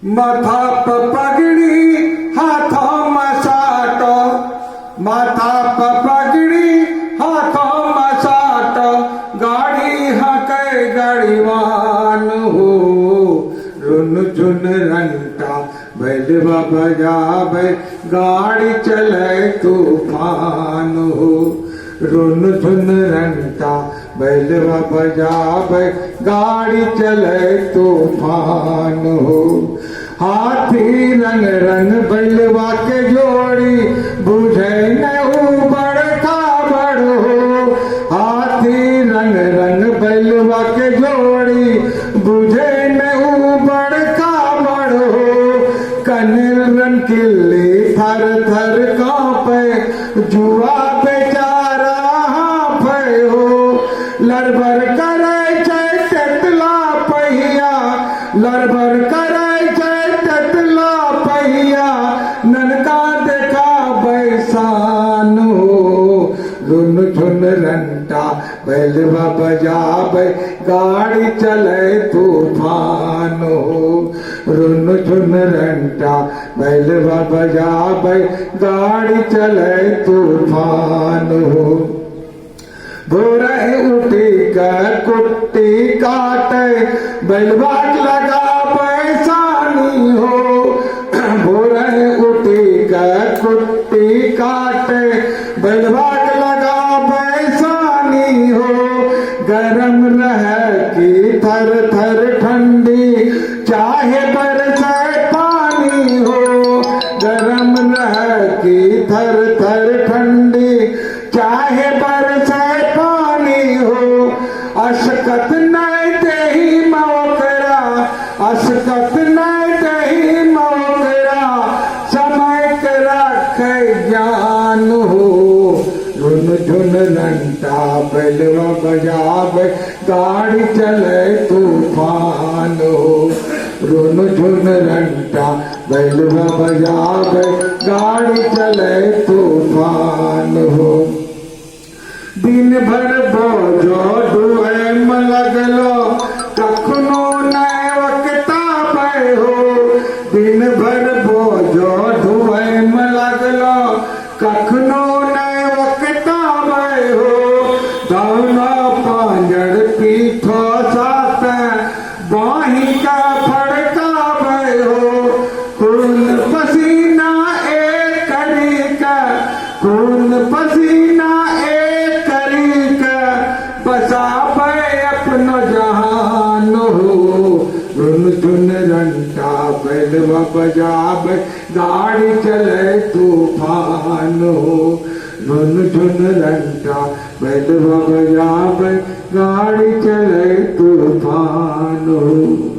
माथा पर पगड़ी हाथों में साटो, माथा पर पगड़ी हाथों में साटो, गाड़ी हके गाड़ीवान हो। रुन झुन रंटा बैलवा बजावे, गाड़ी चले तूफान हो। रुन झुन रंटा बैलवा बजावे, गाड़ी चले तूफान हो। हाथी रंग रंग बैलवा के जोड़ी, बुझे न उबड़ खाबड़ हो। हाथी रंग रंग बैलवा के जोड़ी, बुझे न उबड़ खाबड़ हो। कनिल रन किल्ली थर थर कांपे, जुआ बेचारा हाफे हो। लड़बर करे छै तेतला पहिया, लड़बर करे छै तेतला पहिया, ननका देखा बैसान हो। रुन झुन रंटा बैलवा बजावे, गाड़ी चले तूफान हो। रुन झुन रंटा बैलवा बजावे, गाड़ी चले तूफान हो। भोरे उठी का कुट्टी काटे, बैलवा लगा पैसानी हो। भोरे उठी का कुट्टी काटे, बैलवा लगा पैसानी हो। गरम रह की थर थर ठंडी, चाहे बरसे पानी हो। गरम रह की थर थर ठंडी, चाहे बरसे पानी हो। अशकत नहीं दही मौकरा, अशकत नहीं दही मौकरा, समय के रखे ज्ञान हो। रुन झुन रंटा बैलवा बजावे, गाड़ी चले तूफान हो। रुन झुन रंटा बैलवा बजावे, गाड़ी चले तूफान हो। दिन भर बोझो डुए में लगलो, कखनो नए वक्ता पे हो। दिन भर बोझो डुए में लगलो, कखनो नए वक्ता पे हो। दोनों पांजर पीठो साथ, बाही का फड़का पे हो। खून पसीना एक करी का, खून पसीना एक करी का, बसावे अपनो जहान हो। रुन झुन रंटा बैलवा बजावे, गाड़ी चले तूफान हो। रुन झुन रंटा बैलवा बजावे, गाड़ी चले तूफान हो।